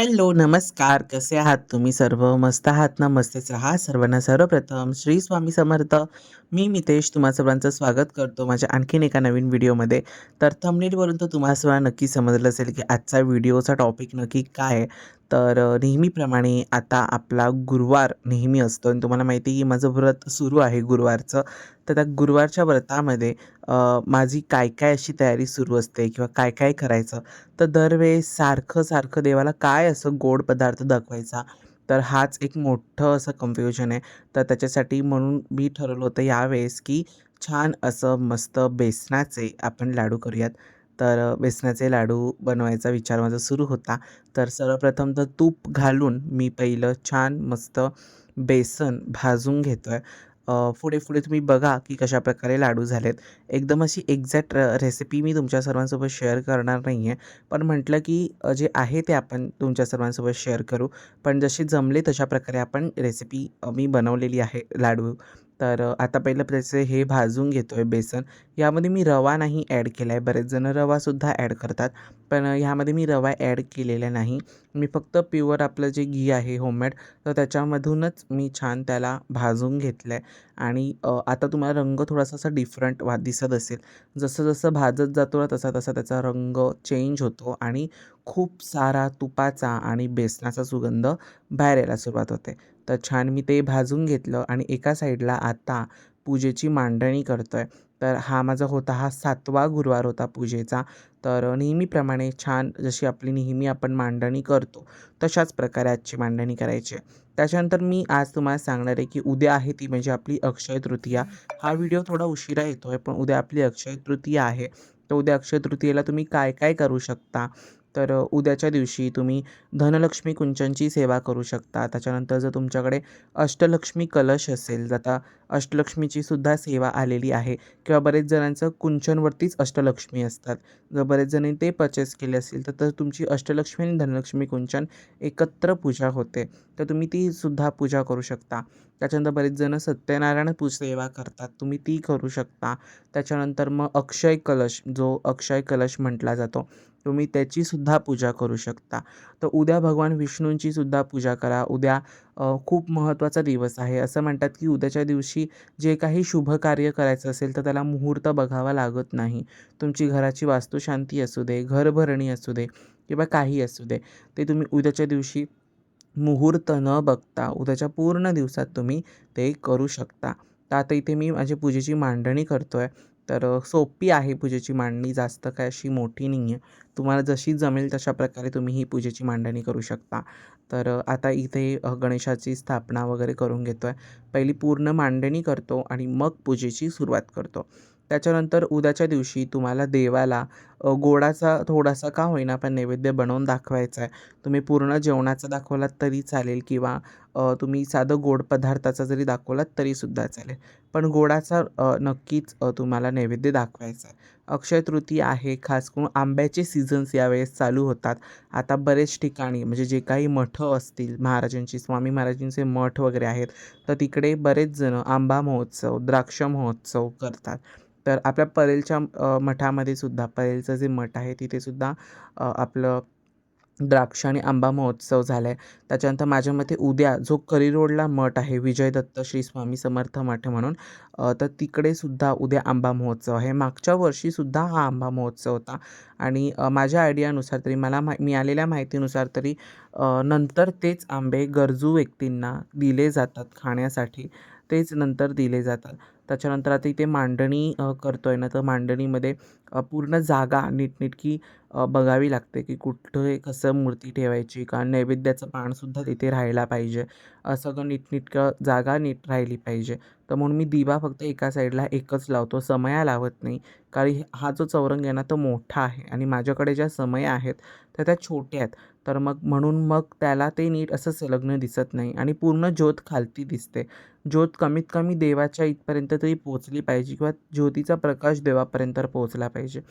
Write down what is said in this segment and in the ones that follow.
Hello, नमस्कार. कसे आहात तुम्ही सर्व? मस्त आहात ना? मस्तच राहा. सर्वांना सर्वप्रथम श्री स्वामी समर्थ. मी मितेश तुम्हा सर्वांचं स्वागत करतो माझ्या आणखीन एका नवीन व्हिडिओमध्ये. तर थंबनेलवरून तर तुम्हा सर्वांना नक्की समजलं असेल की आजचा व्हिडिओचा टॉपिक नक्की काय आहे. तर नेहमीप्रमाणे आता आपला गुरुवार नेहमी असतो आणि तुम्हाला माहिती आहे की माझं व्रत सुरू आहे गुरुवारचं. तर त्या गुरुवारच्या व्रतामध्ये माझी काय-काय अशी तयारी सुरू असते किंवा काय-काय करायचं. तर दरवेळेस सारखं देवाला काय असं गोड पदार्थ दाखवायचा, तर हाच एक मोठं असं कन्फ्युजन आहे. तर त्याच्यासाठी म्हणून मी ठरवलं होतं यावेळेस, की छान असं मस्त बेसनाचे आपण लाडू करूयात. तर बेसनाचे लाडू बनवायचा विचार माझा सुरू होता. तर सर्वप्रथम तर तूप घालून मी पहिलं छान मस्त बेसन भाजून घेतोय. पुढे तुम्ही बघा, की कशाप्रकारे लाडू झालेत. एकदम अशी एक्झॅक्ट रेसिपी मी तुमच्या सर्वांसोबत शेअर करणार नाही आहे. पण म्हटलं की जे आहे ते आपण तुमच्या सर्वांसोबत शेअर करू. पण जसे जमले तशा प्रकारे आपण रेसिपी मी बनवलेली आहे लाडू. तर आता पहिलं त्याचे हे भाजून घेतो आहे बेसन. यामध्ये मी रवा नाही ॲड केला आहे. बरेच जण रवासुद्धा ॲड करतात. पण ह्यामध्ये मी रवा ॲड केलेला नाही. मी फक्त प्युअर आपलं जे घी आहे होममेड, तर त्याच्यामधूनच मी छान त्याला भाजून घेतलं आहे. आणि आता तुम्हाला रंग थोडासा असा डिफरंट दिसत असेल. जसं भाजत जातो ना तसा त्याचा रंग चेंज होतो आणि खूप सारा तुपाचा आणि बेसनाचा सुगंध बाहेर यायला सुरुवात होते. तर छान मी ते भाजून घेतलं आणि एका साईडला आता पूजेची मांडणी करतोय. तर हा 7वा गुरुवार होता पूजेचा. तर नेहमीप्रमाणे छान जशी आपली नेहमी आपण मांडणी करतो, तशाच प्रकारे आजची मांडणी करायची आहे. त्याच्यानंतर मी आज तुम्हाला सांगणार आहे, की उद्या आहे ती म्हणजे आपली अक्षय तृतीया. हा व्हिडिओ थोडा उशिरा येतोय, पण उद्या आपली अक्षय तृतीया आहे. तर उद्या अक्षय तृतीयेला तुम्ही काय-काय करू शकता? तर उद्याच्या दिवशी तुम्ही धनलक्ष्मी कुंचनची सेवा करू शकता. त्याच्यानंतर जर तुमच्याकडे अष्टलक्ष्मी कलश असेल, तर आता अष्टलक्ष्मीची सुद्धा सेवा आलेली आहे किंवा बरेच जणांचं कुंचनवरतीच अष्टलक्ष्मी असतात. जर बरेच जणांनी ते पर्चेस केले असेल, तर तुमची अष्टलक्ष्मी आणि धनलक्ष्मी कुंचन एकत्र पूजा होते. तर तुम्ही ती सुद्धा पूजा करू शकता. त्याच्यानंतर बरेच जण सत्यनारायण सेवा करतात, तुम्ही ती करू शकता. त्याच्यानंतर मग अक्षय कलश, जो अक्षय कलश म्हटला जातो, तुम्ही त्याचीसुद्धा पूजा करू शकता. तर उद्या भगवान विष्णूंची सुद्धा पूजा करा. उद्या खूप महत्त्वाचा दिवस आहे. असं म्हणतात की उद्याच्या दिवशी जे काही शुभ कार्य करायचं असेल, तर त्याला मुहूर्त बघावा लागत नाही. तुमची घराची वास्तुशांती असू दे, घरभरणी असू दे किंवा काही असू दे, ते तुम्ही उद्याच्या दिवशी मुहूर्त न बघता उद्याच्या पूर्ण दिवसात तुम्ही ते करू शकता. तर आता इथे मी माझी पूजेची मांडणी करतो आहे. तर सोपी आहे पूजेची मांडणी, जास्त काय अशी मोठी नाही आहे. तुम्हाला जशी जमेल तशा प्रकारे तुम्ही ही पूजेची मांडणी करू शकता. तर आता इथे गणेशाची स्थापना वगैरे करून घेतो आहे. पहिली पूर्ण मांडणी करतो आणि मग पूजेची सुरुवात करतो. त्याच्यानंतर उद्याच्या दिवशी तुम्हाला देवाला गोडाचा थोडासा का होईना पण नैवेद्य बनवून दाखवायचा आहे. तुम्ही पूर्ण जेवणाचा दाखवलात तरी चालेल किंवा तुम्ही साधं गोड पदार्थाचा जरी दाखवलात तरीसुद्धा चालेल. पण गोडाचा नक्कीच तुम्हाला नैवेद्य दाखवायचा आहे. अक्षय तृतीया आहे, खास करून आंब्याचे सीझन्स यावेळेस चालू होतात. आता बरेच ठिकाणी म्हणजे जे काही मठं असतील महाराजांची, स्वामी महाराजांचे मठ वगैरे आहेत, तर तिकडे बरेच जण आंबा महोत्सव, द्राक्ष महोत्सव करतात. तर आपल्या परेलच्या मठामध्ये सुद्धा परेलचं जे मठ आहे तिथे सुद्धा आपलं द्राक्ष आणि आंबा महोत्सव झाला आहे. त्याच्यानंतर माझ्या मते उद्या जो करी रोडला मठ आहे, विजय दत्त श्री स्वामी समर्थ मठ म्हणून, तर तिकडे सुद्धा उद्या आंबा महोत्सव आहे. मागच्या वर्षीसुद्धा हा आंबा महोत्सव होता आणि माझ्या आयडियानुसार तरी मला मिळालेल्या माहितीनुसार तरी नंतर तेच आंबे गरजू व्यक्तींना दिले जातात खाण्यासाठी. तेच नंतर दिले जातात. त्याच्यानंतर आता इथे मांडणी करतो आहे ना, तर मांडणीमध्ये पूर्ण जागा नीटनेटकी बघावी लागते, की कुठे कसं मूर्ती ठेवायची, का नैवेद्याचं पानसुद्धा तिथे राहायला पाहिजे. सगळं नीटनेटकं जागा नीट राहिली पाहिजे. तर म्हणून मी दिवा फक्त एका साईडला एकच लावतो, समया लावत नाही. कारण हा जो चौरंग आहे ना, तो मोठा आहे आणि माझ्याकडे ज्या समया आहेत, तर त्या छोट्या आहेत. तर म्हणून त्याला ते नीट असं संलग्न दिसत नाही आणि पूर्ण ज्योत खालती दिसते. ज्योत कमीत कमी देवाच्या इथपर्यंत तरी पोहोचली पाहिजे किंवा ज्योतीचा प्रकाश देवापर्यंत पोहोचला पाहिजे.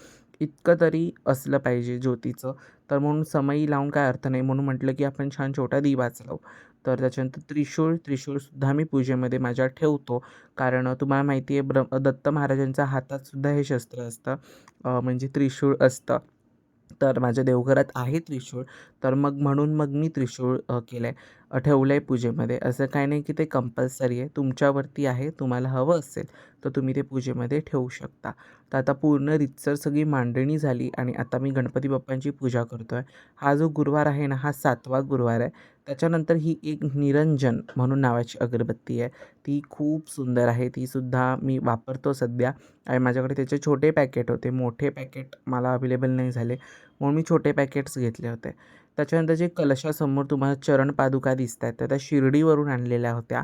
इतकं तरी असलं पाहिजे ज्योतीचं. तर म्हणून समई लावून काय अर्थ नाही. म्हणून म्हटलं की आपण छान छोटा दिवाच लावू. तर त्याच्यानंतर त्रिशूळसुद्धा मी पूजेमध्ये माझ्या ठेवतो. कारण तुम्हाला माहिती आहे दत्त महाराजांच्या हातात सुद्धा हे शस्त्र असतं, म्हणजे त्रिशूळ असतं. तर माझ्या देवघरात आहे त्रिशूळ. तर मग म्हणून मग मी त्रिशूळ केलं आहे, ठेवलं आहे पूजेमध्ये. असं काही नाही की ते कंपल्सरी आहे, तुमच्यावरती आहे. तुम्हाला हवं असेल तर तुम्ही ते पूजेमध्ये ठेवू शकता. तर आता पूर्ण रीतसर सगळी मांडणी झाली आणि आता मी गणपती बाप्पांची पूजा करतो आहे. हा जो गुरुवार आहे ना, हा 7वा गुरुवार आहे. त्याच्यानंतर ही एक निरंजन म्हणून नावाची अगरबत्ती आहे. ती खूप सुंदर आहे. तीसुद्धा मी वापरतो सध्या आणि माझ्याकडे त्याचे छोटे पॅकेट होते. मोठे पॅकेट मला अवेलेबल नाही झाले, म्हणून मी छोटे पॅकेट्स घेतले होते. त्याच्यानंतर जे कलशासमोर तुम्हाला चरणपादुका दिसतायत, तर त्या शिर्डीवरून आणलेल्या होत्या.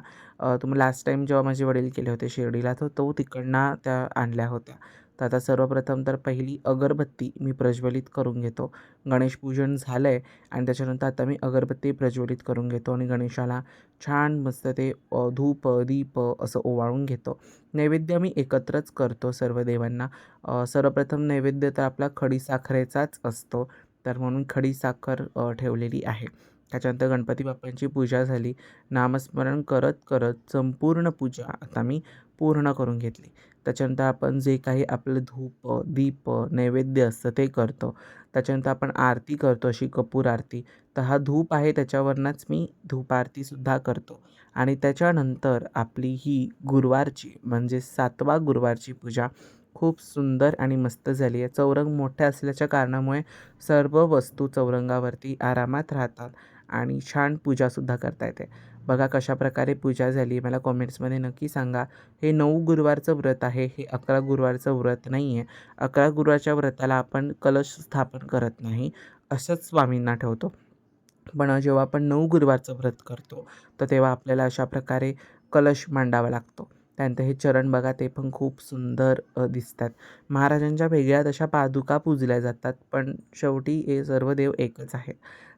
तुम्ही लास्ट टाईम जेव्हा माझे वडील गेले होते शिर्डीला, तर तो तिकडनं त्या आणल्या होत्या. तर आता सर्वप्रथम तर पहिली अगरबत्ती मी प्रज्वलित करून घेतो. गणेशपूजन झालं आहे आणि त्याच्यानंतर आता मी अगरबत्ती प्रज्वलित करून घेतो आणि गणेशाला छान मस्त ते धूप, दीप असं ओवाळून घेतो. नैवेद्य मी एकत्रच करतो सर्व देवांना. सर्वप्रथम नैवेद्य तर आपला खडीसाखरेचाच असतो. तर म्हणून खडीसाखर ठेवलेली आहे. त्याच्यानंतर गणपती बाप्पांची पूजा झाली. नामस्मरण करत करत संपूर्ण पूजा आता मी पूर्ण करून घेतली. त्याच्यानंतर आपण जे काही आपलं धूप, दीप, नैवेद्य असतं ते करतो. त्याच्यानंतर आपण आरती करतो अशी कपूर आरती. तर हा धूप आहे त्याच्यावरनंच मी धूप आरतीसुद्धा करतो. आणि त्याच्यानंतर आपली ही गुरुवारची म्हणजे 7वा गुरुवारची पूजा खूप सुंदर आणि मस्त झाली आहे. चौरंग मोठे असल्याच्या कारणामुळे सर्व वस्तू चौरंगावरती आरामात राहतात आणि छान पूजासुद्धा करता येते. बघा कशाप्रकारे पूजा झाली मला कॉमेंट्समध्ये नक्की सांगा. हे 9 गुरुवारचं व्रत आहे, हे 11 गुरुवारचं व्रत नाही आहे. 11 गुरुवारच्या व्रताला आपण कलश स्थापन करत नाही, असंच स्वामींना ठेवतो. पण जेव्हा आपण 9 गुरुवारचं व्रत करतो, तर तेव्हा आपल्याला अशा प्रकारे कलश मांडावा लागतो. त्यानंतर हे चरण बघा ते पण खूप सुंदर दिसतात. महाराजांच्या वेगळ्या तशा पादुका पूजल्या जातात, पण शेवटी हे सर्व देव एकच आहे.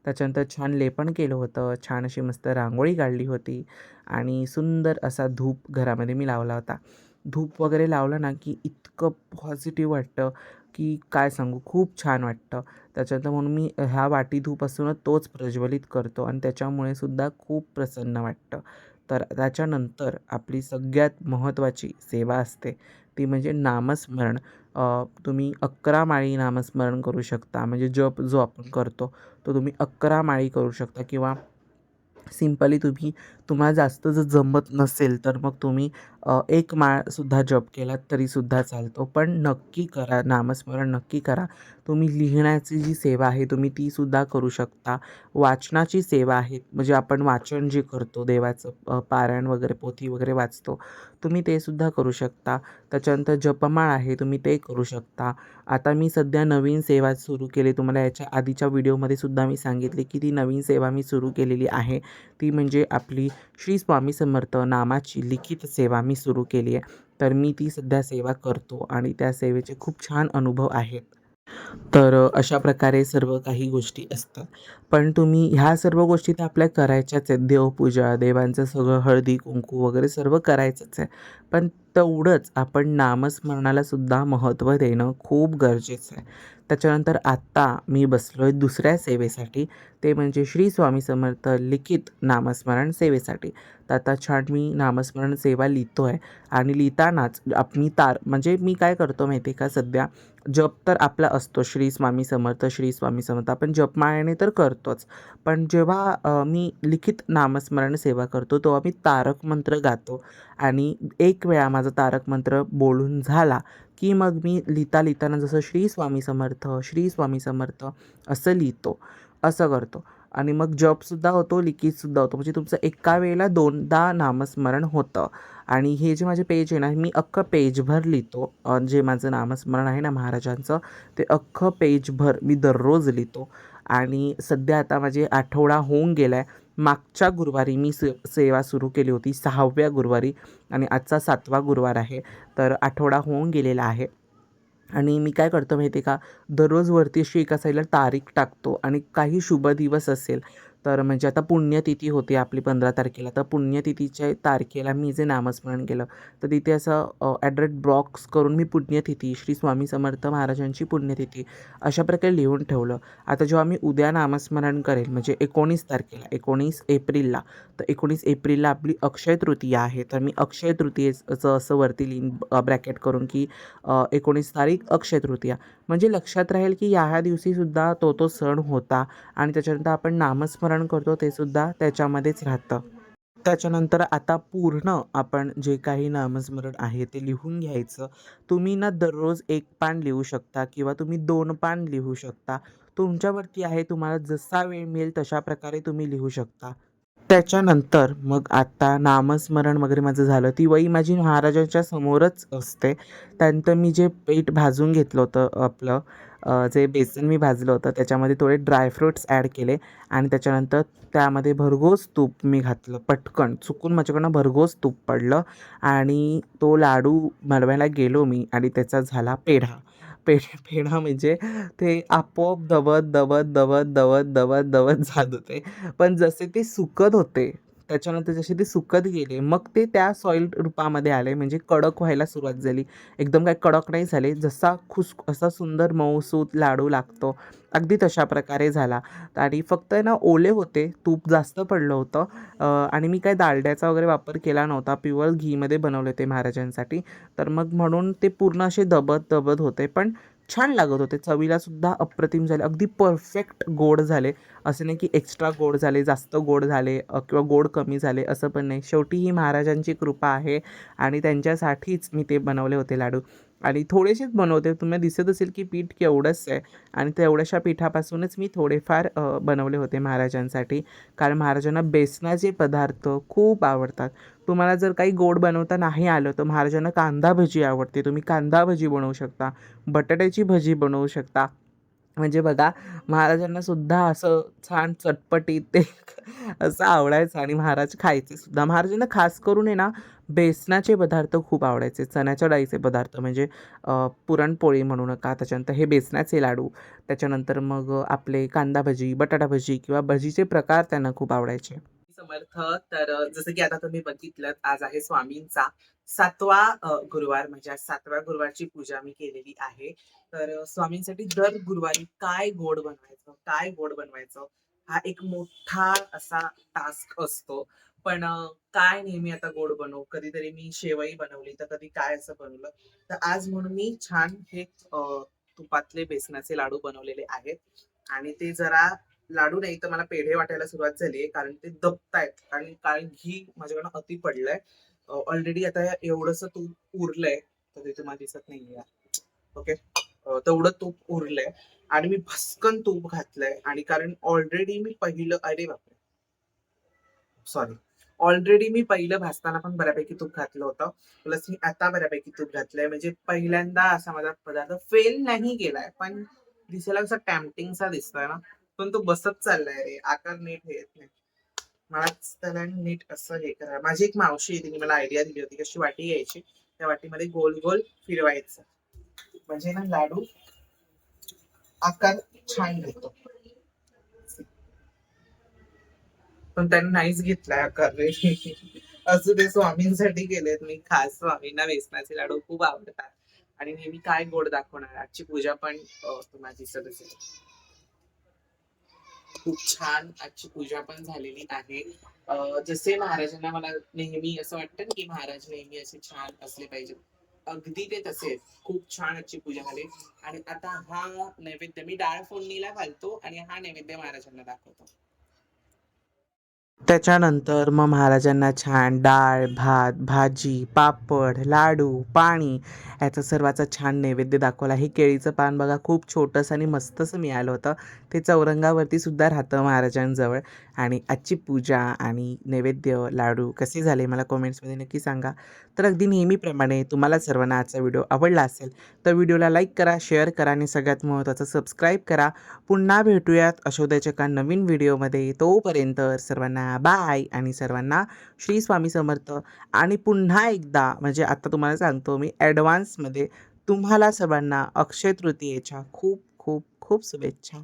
त्याच्यानंतर छान लेपन केलं होतं, छान अशी मस्त रांगोळी काढली होती आणि सुंदर असा धूप घरामध्ये मी लावला होता. धूप वगैरे लावलं ना, की इतकं पॉझिटिव्ह वाटतं, की काय सांगू, खूप छान वाटतं. त्याच्यानंतर म्हणून मी ह्या वाटीधूपासूनच तोच प्रज्वलित करतो आणि त्याच्यामुळे सुद्धा खूप प्रसन्न वाटतं. तर त्याच्यानंतर आपली सगळ्यात महत्त्वाची सेवा असते ती म्हणजे नामस्मरण. तुम्ही 11 माळी नामस्मरण करू शकता. म्हणजे जप जो आपण करतो तो तुम्ही 11 माळी करू शकता किंवा सिंपली तुम्हाला जास्त जर जमत नसेल तर मग तुम्ही 1 माळसुद्धा जप केलात तरीसुद्धा चालतो. पण नक्की करा, नामस्मरण नक्की करा. तुम्ही लिहिण्याची जी सेवा आहे तुम्ही तीसुद्धा करू शकता. वाचनाची सेवा आहे, म्हणजे आपण वाचन जे करतो देवाचं पारायण वगैरे, पोथी वगैरे वाचतो, तुम्ही ते सुद्धा करू शकता. त्याच्यानंतर जपमाळ आहे, तुम्ही ते करू शकता. आता मी सध्या नवीन सेवा सुरू केली. तुम्हाला याच्या आधीच्या व्हिडिओमध्ये सुद्धा मी सांगितले की ती नवीन सेवा मी सुरू केलेली आहे. ती म्हणजे आपली श्री स्वामी समर्थ नामाची लिखित सेवा मी सुरू केली आहे. तर मी ती सध्या सेवा करतो आणि त्या सेवेचे खूप छान अनुभव आहेत. तर अशा प्रकारे सर्व काही गोष्टी असतात. पण तुम्ही ह्या सर्व गोष्टी तर आपल्या करायच्याच आहेत. देवपूजा, देवांचं सगळं हळदी-कुंकू वगैरे सर्व करायचंच आहे. पण तेवढंच आपण नामस्मरणाला सुद्धा महत्त्व देणं खूप गरजेचं आहे. त्याच्यानंतर आत्ता मी बसलो आहे दुसऱ्या सेवेसाठी, ते म्हणजे श्री स्वामी समर्थ लिखित नामस्मरण सेवेसाठी. तर आता छान मी नामस्मरण सेवा लिहितो आहे आणि लिहितानाच मी म्हणजे मी काय करतो माहिती आहे का, सध्या जप तर आपला असतो श्री स्वामी समर्थ, श्री स्वामी समर्थ आपण जपमाळेने तर करतोच. पण जेव्हा मी लिखित नामस्मरण सेवा करतो तेव्हा मी तारक मंत्र गातो आणि एक वेळा माझा तारक मंत्र बोलून झाला की मग मी लिहिताना जसं श्री स्वामी समर्थ, श्री स्वामी समर्थ असं लिहितो, असं करतो. आणि मग जपसुद्धा होतो, लिखितसुद्धा होतो. म्हणजे तुमचं एका वेळेला 2दा नामस्मरण होतं. आणि हे जे माझे पेज आहे ना, मी अख्खं पेजभर लिहितो. जे माझं नामस्मरण आहे ना महाराजांचं, ते अख्खं पेजभर मी दररोज लिहितो. आणि सध्या आता माझे आठवडा होऊन गेला आहे. मागच्या गुरुवारी मी सेवा सुरू केली होती 6व्या गुरुवारी आणि आजचा 7वा गुरुवार आहे. तर आठवडा होऊन गेलेला आहे. आणि मी काय करतो माहिती आहे का, दररोज वरती अशी एका साईडला तारीख टाकतो आणि काही शुभ दिवस असेल तर म्हणजे आता पुण्यतिथी होती आपली 15 तारखेला, तर पुण्यतिथीच्या तारखेला मी जे नामस्मरण केलं, तर तिथे असं ॲड्रेस बॉक्स करून मी पुण्यतिथी, श्री स्वामी समर्थ महाराजांची पुण्यतिथी अशा प्रकारे लिहून ठेवलं. आता जेव्हा मी उद्या नामस्मरण करेल म्हणजे 19 तारखेला, 19 एप्रिलला, तर 19 एप्रिलला आपली अक्षय तृतीया आहे. तर मी अक्षय तृतीयेचं असं वरती लिहीन ब्रॅकेट करून की 19 तारीख अक्षय तृतीया. म्हणजे लक्षात राहील की ह्या दिवशीसुद्धा तो सण होता आणि त्याच्यानंतर आपण नामस्मरण करतो ते सुद्धा त्याच्यामध्येच राहतं. त्याच्यानंतर आता पूर्ण आपण जे काही नामस्मरण आहे ते लिहून घ्यायचं. तुम्ही ना दररोज 1 पान लिहू शकता किंवा तुम्ही 2 पान लिहू शकता. तुमच्यावरती आहे, तुम्हाला जसा वेळ मिळेल तशा प्रकारे तुम्ही लिहू शकता. त्याच्यानंतर मग आता नामस्मरण वगैरे माझं झालं. ती वही माझी महाराजांच्या समोरच असते. त्यानंतर मी जे पीठ भाजून घेतलं होतं आपलं जे बेसन मी भाजलं होतं त्याच्यामध्ये थोडे ड्रायफ्रुट्स ॲड केले आणि त्याच्यानंतर त्यामध्ये भरघोस तूप मी घातलं. पटकन चुकून माझ्याकडनं भरघोस तूप पडलं आणि तो लाडू बनवायला गेलो मी आणि त्याचा झाला पेढा. पेढा म्हणजे ते आपोआप दबत जात होते. पण जसे ते सुकत होते, त्याच्यानंतर जसे ते सुकत गेले, मग ते त्या सॉईल रूपामध्ये आले, म्हणजे कडक व्हायला सुरुवात झाली. एकदम काही कडक नाही झाले, जसा असा सुंदर मऊसूत लाडू लागतो, अगदी तशा प्रकारे झाला. आणि फक्त आहे ना ओले होते, तूप जास्त पडलं होतं आणि मी काय डालड्याचा वगैरे वापर केला नव्हता, प्युअर घीमध्ये बनवले होते महाराजांसाठी. तर मग म्हणून ते पूर्ण असे दबत होते, पण छान लागत होते. चवीला सुद्धा अप्रतिम झाले, अगदी परफेक्ट गोड झाले. असं नाही की एक्स्ट्रा गोड झाले, जास्त गोड झाले किंवा गोड कमी झाले असं पण नाही. शेवटी ही महाराजांची कृपा आहे आणि त्यांच्यासाठीच मी ते बनवले होते लाडू आणि थोडेसेच बनवते. तुम्हाला दिसत असेल की पीठ केवढंच आहे आणि तेवढ्याशा पिठापासूनच मी थोडेफार बनवले होते महाराजांसाठी. कारण महाराजांना बेसनाचे पदार्थ खूप आवडतात. तुम्हाला जर काही गोड बनवता नाही आलं तर महाराजांना कांदा भजी आवडते. तुम्ही कांदा भजी बनवू शकता, बटाट्याची भजी बनवू शकता. म्हणजे बघा, महाराजांना सुद्धा असं छान चटपटीत ते असं आवडायचं आणि महाराज खायचे सुद्धा. महाराजांना खास करून आहे ना, बेसनाचे पदार्थ खूप आवडायचे. चण्याच्या डाळीचे पदार्थ म्हणजे पुरणपोळी म्हणू नका, त्याच्यानंतर हे बेसनाचे लाडू, त्याच्यानंतर मग आपले कांदा भजी, बटाटा भजी किंवा भजीचे प्रकार त्यांना खूप आवडायचे. समर्थ. तर जसं की आता तुम्ही बघितलं, आज आहे स्वामींचा 7वा गुरुवार, म्हणजे आज 7व्या गुरुवारची पूजा मी केलेली आहे. तर स्वामींसाठी दर गुरुवारी काय गोड बनवायचं, काय गोड बनवायचं हा एक मोठा असा टास्क असतो. पण काय नेहमी आता गोड बनवू, कधीतरी मी शेवई बनवली, तर कधी काय असं बनवलं. तर आज म्हणून मी छान हे तुपातले बेसनाचे लाडू बनवलेले आहेत आणि ते जरा लाडू नाही तर मला पेढे वाटायला सुरुवात झाली, कारण ते दबतायत आणि कारण घी माझ्याकडनं अति पडलंय. ऑलरेडी आता एवढंसं तूप उरलंय, तर ते तुम्हाला दिसत नाहीये. ओके, तेवढं तूप उरलंय आणि मी भस्कन तूप घातलंय आणि कारण ऑलरेडी मी पहिलं, अरे बापरे, सॉरी, ऑलरेडी मी पहिलं भाजताना पण बऱ्यापैकी तूप घातलं होतं. प्लस मी आता बऱ्यापैकी तूप घातलंय, म्हणजे पहिल्यांदा असा माझा पदार्थ फेल नाही गेलाय, पण दिसायला कसा टॅम्पटिंगचा दिसतोय ना, पण तो बसत चाललाय रे, आकार नीट येत नाही. मलाच त्याला नीट असं हे करा. माझी एक मावशी आहे, तिने मला आयडिया दिली होती कशी वाटी घ्यायची, त्या वाटीमध्ये गोल गोल फिरवायचं, म्हणजे ना लाडू आकार छान घेतो. पण त्यांनी नाहीच घेतलाय आकार रे. असं ते स्वामींसाठी केलेत मी खास. स्वामींना बेसनाचे लाडू खूप आवडतात आणि नेहमी काय गोड दाखवणार. आजची पूजा पण तुम्हाला दिसत असेल, खूप छान आजची पूजा पण झालेली आहे. जसे महाराजांना मला नेहमी असं वाटतं ना, की महाराज नेहमी असे छान असले पाहिजे, अगदी ते तसेच. खूप छान आजची पूजा झाली आणि आता हा नैवेद्य मी डाळ फोडणीला घालतो आणि हा नैवेद्य महाराजांना दाखवतो. त्याच्यानंतर मग महाराजांना छान डाळ, भात, भाजी, पापड, लाडू, पाणी याचा सर्वाचा छान नैवेद्य दाखवला. हे केळीचं पान बघा खूप छोटंसं आणि मस्तसं मिळालं होतं. ते चौरंगावरती सुद्धा राहतं महाराजांजवळ. आणि आजची पूजा आणि नैवेद्य, लाडू कसे झाले मला कमेंट्समध्ये नक्की सांगा. तर अगदी नेहमीप्रमाणे तुम्हाला सर्वांना आजचा व्हिडिओ आवडला असेल तर व्हिडिओला लाईक करा, शेअर करा आणि सगळ्यात महत्त्वाचं सबस्क्राईब करा. पुन्हा भेटूयात अशोध्याच्या एका नवीन व्हिडिओमध्ये. तोपर्यंत सर्वांना बाय आणि सर्वांना श्री स्वामी समर्थ. आणि पुन्हा एकदा म्हणजे आता तुम्हाला सांगतो मी ॲडव्हान्समध्ये तुम्हाला सर्वांना अक्षय तृतीयेच्या खूप खूप खूप शुभेच्छा.